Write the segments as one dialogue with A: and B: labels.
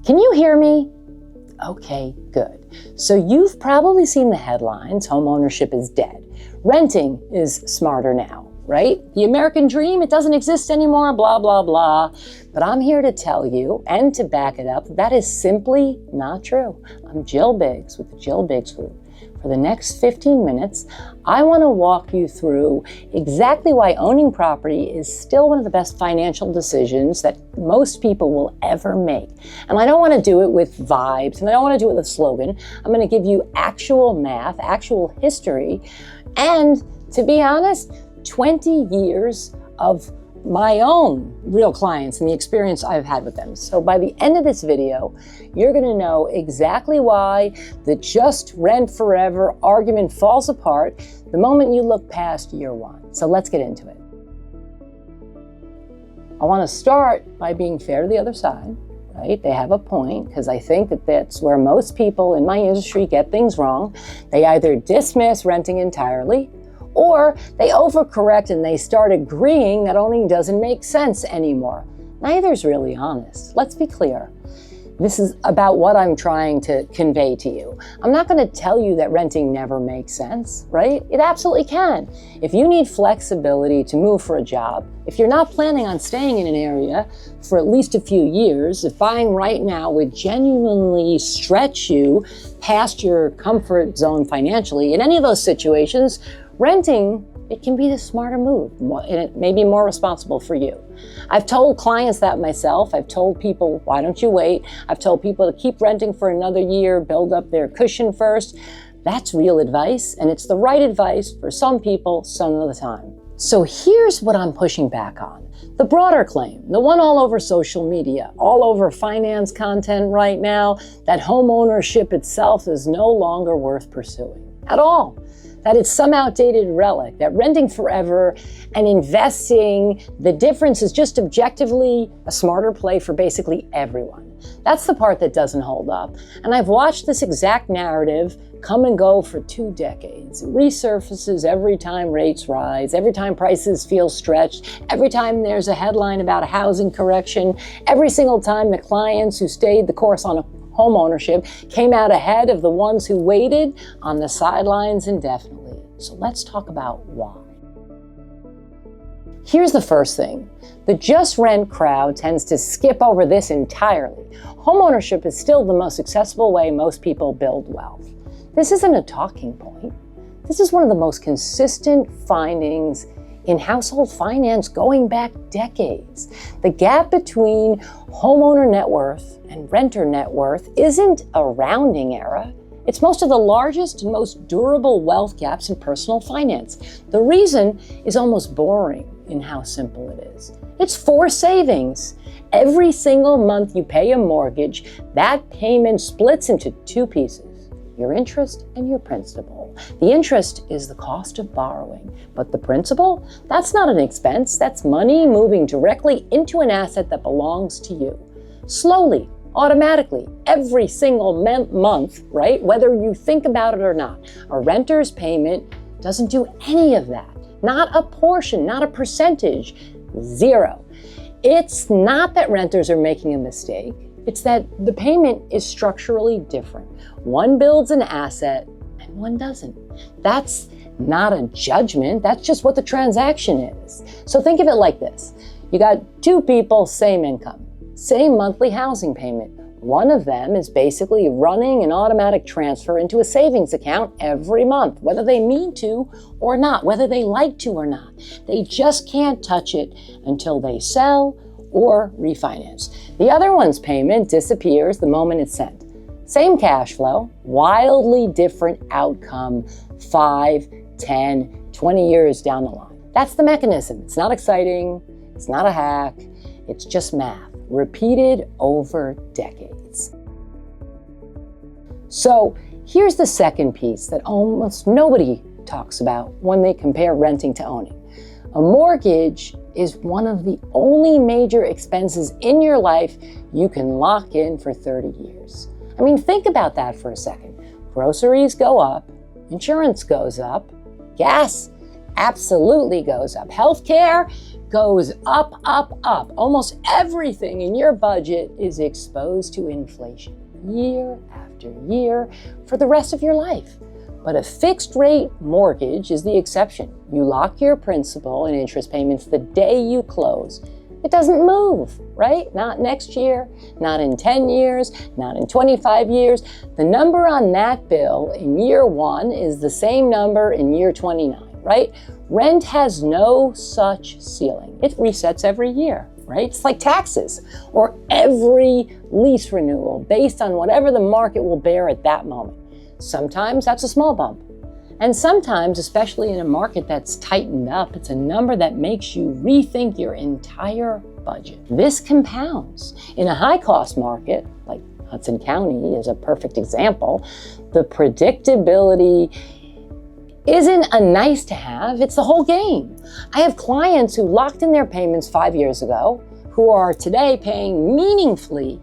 A: Can you hear me? Okay, good. So you've probably seen the headlines, homeownership is dead. Renting is smarter now, right? The American dream, it doesn't exist anymore, blah, blah, blah. But I'm here to tell you, and to back it up, that is simply not true. I'm Jill Biggs with the Jill Biggs Group. For the next 15 minutes, I want to walk you through exactly why owning property is still one of the best financial decisions that most people will ever make. And I don't want to do it with vibes, and I don't want to do it with a slogan. I'm going to give you actual math, actual history, and to be honest, 20 years of my own real clients and the experience I've had with them. So by the end of this video, you're going to know exactly why the just rent forever argument falls apart the moment you look past year one. So let's get into it. I want to start by being fair to the other side, right? They have a point, because I think that that's where most people in my industry get things wrong. They either dismiss renting entirely, or they overcorrect and they start agreeing that owning doesn't make sense anymore. Neither's really honest. Let's be clear. This is about what I'm trying to convey to you. I'm not going to tell you that renting never makes sense, right? It absolutely can. If you need flexibility to move for a job, if you're not planning on staying in an area for at least a few years, if buying right now would genuinely stretch you past your comfort zone financially, in any of those situations, renting, it can be the smarter move, and it may be more responsible for you. I've told clients that myself. I've told people, why don't you wait? I've told people to keep renting for another year, build up their cushion first. That's real advice, and it's the right advice for some people some of the time. So here's what I'm pushing back on. The broader claim, the one all over social media, all over finance content right now, that home ownership itself is no longer worth pursuing at all. That it's some outdated relic, that renting forever and investing, the difference is just objectively a smarter play for basically everyone. That's the part that doesn't hold up. And I've watched this exact narrative come and go for 2 decades. It resurfaces every time rates rise, every time prices feel stretched, every time there's a headline about a housing correction, every single time the clients who stayed the course on home ownership came out ahead of the ones who waited on the sidelines indefinitely. So let's talk about why. Here's the first thing. The just rent crowd tends to skip over this entirely. Homeownership is still the most accessible way most people build wealth. This isn't a talking point. This is one of the most consistent findings in household finance going back decades. The gap between homeowner net worth and renter net worth isn't a rounding error. It's most of the largest and most durable wealth gaps in personal finance. The reason is almost boring in how simple it is. It's forced savings. Every single month you pay a mortgage, that payment splits into 2 pieces. Your interest and your principal. The interest is the cost of borrowing, but the principal, that's not an expense. That's money moving directly into an asset that belongs to you. Slowly, automatically, every single month, right? Whether you think about it or not. A renter's payment doesn't do any of that. Not a portion, not a percentage, 0. It's not that renters are making a mistake. It's that the payment is structurally different. One builds an asset and one doesn't. That's not a judgment. That's just what the transaction is. So think of it like this. You got 2 people, same income, same monthly housing payment. One of them is basically running an automatic transfer into a savings account every month, whether they mean to or not, whether they like to or not. They just can't touch it until they sell or refinance. The other one's payment disappears the moment it's sent. Same cash flow, wildly different outcome 5, 10, 20 years down the line. That's the mechanism. It's not exciting, it's not a hack, it's just math, repeated over decades. So here's the second piece that almost nobody talks about when they compare renting to owning. A mortgage is one of the only major expenses in your life you can lock in for 30 years. I mean, think about that for a second. Groceries go up, insurance goes up, gas absolutely goes up. Healthcare goes up, up, up. Almost everything in your budget is exposed to inflation year after year for the rest of your life. But a fixed rate mortgage is the exception. You lock your principal and interest payments the day you close. It doesn't move, right? Not next year, not in 10 years, not in 25 years. The number on that bill in year 1 is the same number in year 29, right? Rent has no such ceiling. It resets every year, right? It's like taxes or every lease renewal based on whatever the market will bear at that moment. Sometimes that's a small bump. And sometimes, especially in a market that's tightened up, it's a number that makes you rethink your entire budget. This compounds. In a high-cost market, like Hudson County is a perfect example, the predictability isn't a nice to have, it's the whole game. I have clients who locked in their payments 5 years ago, who are today paying meaningfully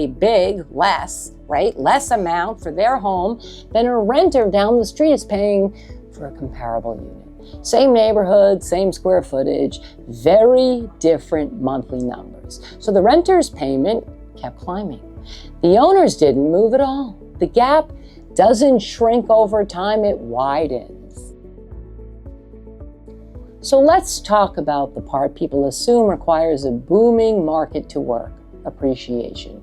A: big, less, right? Less amount for their home than a renter down the street is paying for a comparable unit. Same neighborhood, same square footage, very different monthly numbers. So the renter's payment kept climbing. The owners didn't move at all. The gap doesn't shrink over time, it widens. So let's talk about the part people assume requires a booming market to work, appreciation.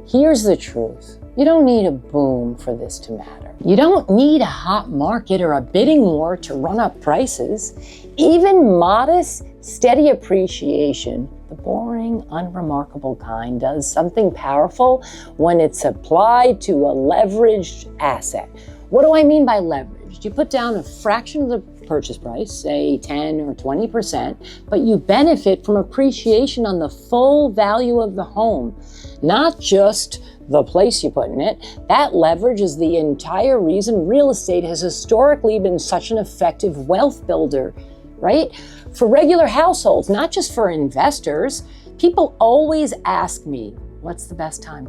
A: Here's the truth. You don't need a boom for this to matter. You don't need a hot market or a bidding war to run up prices. Even modest, steady appreciation, the boring, unremarkable kind, does something powerful when it's applied to a leveraged asset. What do I mean by leveraged? You put down a fraction of the purchase price, say 10 or 20%, but you benefit from appreciation on the full value of the home, not just the place you put in it. That leverage is the entire reason real estate has historically been such an effective wealth builder, right? For regular households, not just for investors. People always ask me, what's the best time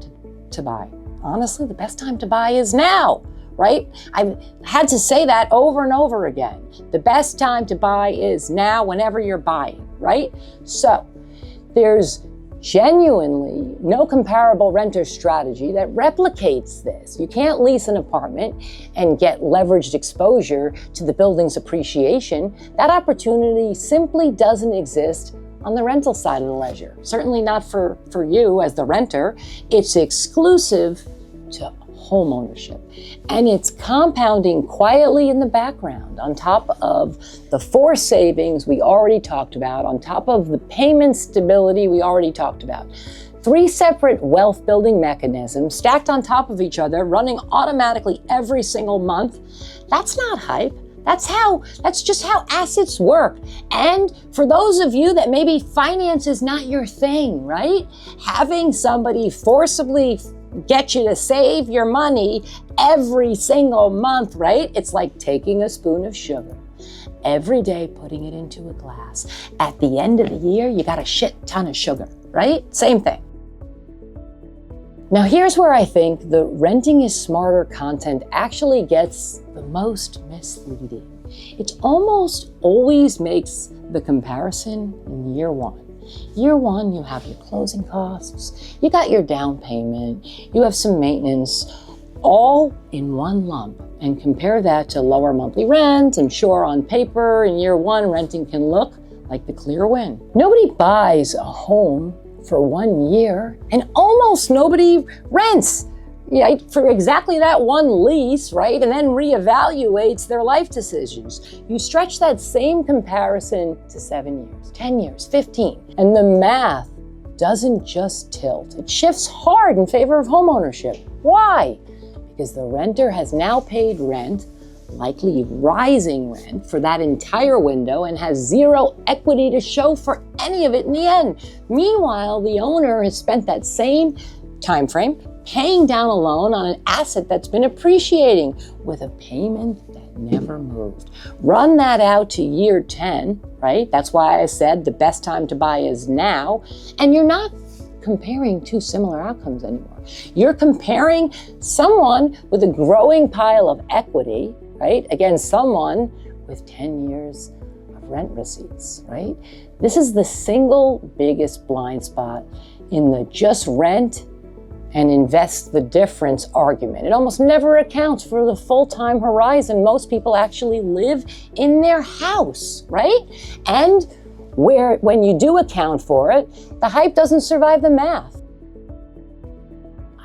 A: to buy? Honestly, the best time to buy is now. Right? I've had to say that over and over again. The best time to buy is now, whenever you're buying, right? So there's genuinely no comparable renter strategy that replicates this. You can't lease an apartment and get leveraged exposure to the building's appreciation. That opportunity simply doesn't exist on the rental side of the ledger. Certainly not for you as the renter. It's exclusive to homeownership. And it's compounding quietly in the background on top of the forced savings we already talked about, on top of the payment stability we already talked about. 3 separate wealth building mechanisms stacked on top of each other, running automatically every single month. That's not hype. That's just how assets work. And for those of you that maybe finance is not your thing, right? Having somebody forcibly get you to save your money every single month, right? It's like taking a spoon of sugar every day, putting it into a glass. At the end of the year, you got a shit ton of sugar, right? Same thing. Now here's where I think the renting is smarter content actually gets the most misleading. It almost always makes the comparison in year 1. Year 1, you have your closing costs, you got your down payment, you have some maintenance, all in one lump. And compare that to lower monthly rent, and sure, on paper, in year 1, renting can look like the clear win. Nobody buys a home for 1 year, and almost nobody rents, yeah, for exactly that one lease, right? And then reevaluates their life decisions. You stretch that same comparison to 7 years, 10 years, 15, and the math doesn't just tilt. It shifts hard in favor of homeownership. Why? Because the renter has now paid rent, likely rising rent, for that entire window and has zero equity to show for any of it in the end. Meanwhile, the owner has spent that same time frame paying down a loan on an asset that's been appreciating with a payment that never moved. Run that out to year 10, right? That's why I said the best time to buy is now. And you're not comparing 2 similar outcomes anymore. You're comparing someone with a growing pile of equity, right, against someone with 10 years of rent receipts, right? This is the single biggest blind spot in the just rent and invest the difference argument. It almost never accounts for the full-time horizon most people actually live in their house, right? And when you do account for it, the hype doesn't survive the math.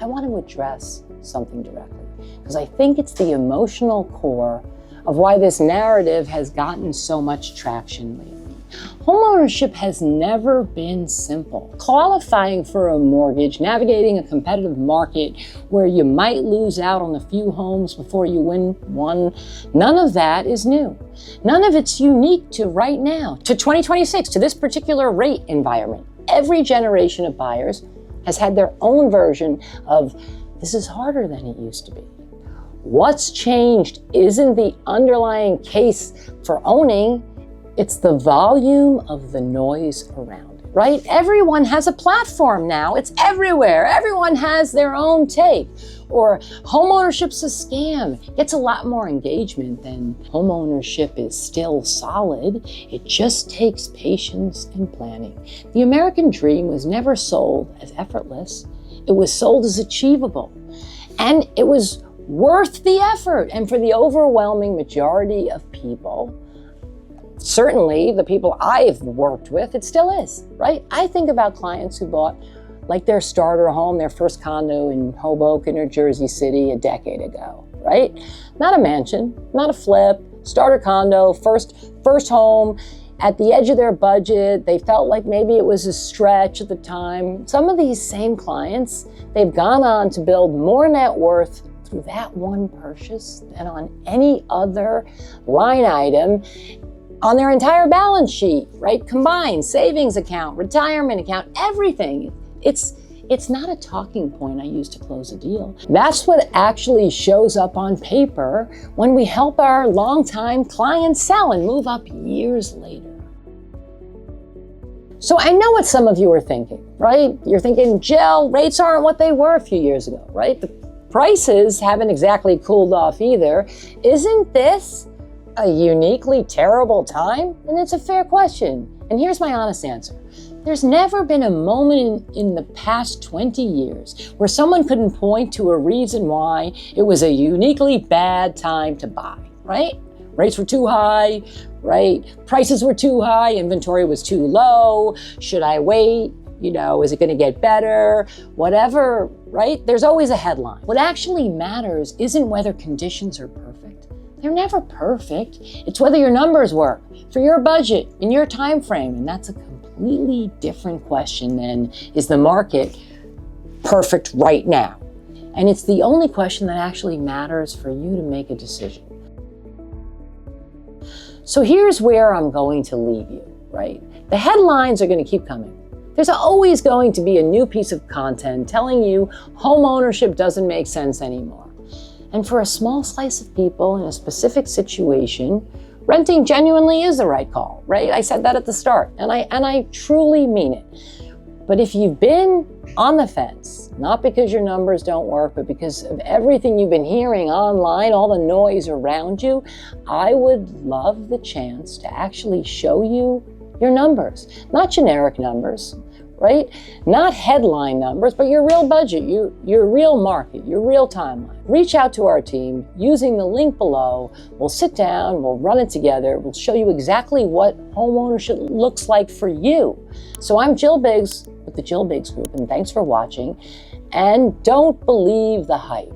A: I want to address something directly, because I think it's the emotional core of why this narrative has gotten so much traction lately. Homeownership has never been simple. Qualifying for a mortgage, navigating a competitive market where you might lose out on a few homes before you win one, none of that is new. None of it's unique to right now, to 2026, to this particular rate environment. Every generation of buyers has had their own version of, this is harder than it used to be. What's changed isn't the underlying case for owning, it's the volume of the noise around it, right? Everyone has a platform now. It's everywhere. Everyone has their own take. Or homeownership's a scam. Gets a lot more engagement than homeownership is still solid. It just takes patience and planning. The American dream was never sold as effortless. It was sold as achievable. And it was worth the effort. And for the overwhelming majority of people, certainly the people I've worked with, it still is, right? I think about clients who bought like their starter home, their first condo in Hoboken or Jersey City a decade ago, right? Not a mansion, not a flip, starter condo, first home, at the edge of their budget. They felt like maybe it was a stretch at the time. Some of these same clients, they've gone on to build more net worth through that one purchase than on any other line item on their entire balance sheet, right? Combined savings account, retirement account, everything. It's not a talking point I use to close a deal. That's what actually shows up on paper when we help our longtime clients sell and move up years later. So I know what some of you are thinking, right? You're thinking, Jill, rates aren't what they were a few years ago, right? The prices haven't exactly cooled off either. Isn't this a uniquely terrible time? And it's a fair question. And here's my honest answer. There's never been a moment in the past 20 years where someone couldn't point to a reason why it was a uniquely bad time to buy, right? Rates were too high, right? Prices were too high, inventory was too low. Should I wait? Is it going to get better? Whatever, right? There's always a headline. What actually matters isn't whether conditions are perfect. They're never perfect. It's whether your numbers work for your budget in your time frame. And that's a completely different question than, is the market perfect right now? And it's the only question that actually matters for you to make a decision. So here's where I'm going to leave you, right? The headlines are going to keep coming. There's always going to be a new piece of content telling you home ownership doesn't make sense anymore. And for a small slice of people in a specific situation, renting genuinely is the right call, right? I said that at the start, and I truly mean it. But if you've been on the fence, not because your numbers don't work, but because of everything you've been hearing online, all the noise around you, I would love the chance to actually show you your numbers, not generic numbers, right? Not headline numbers, but your real budget, your real market, your real timeline. Reach out to our team using the link below. We'll sit down, we'll run it together. We'll show you exactly what homeownership looks like for you. So I'm Jill Biggs with the Jill Biggs Group, and thanks for watching. And don't believe the hype.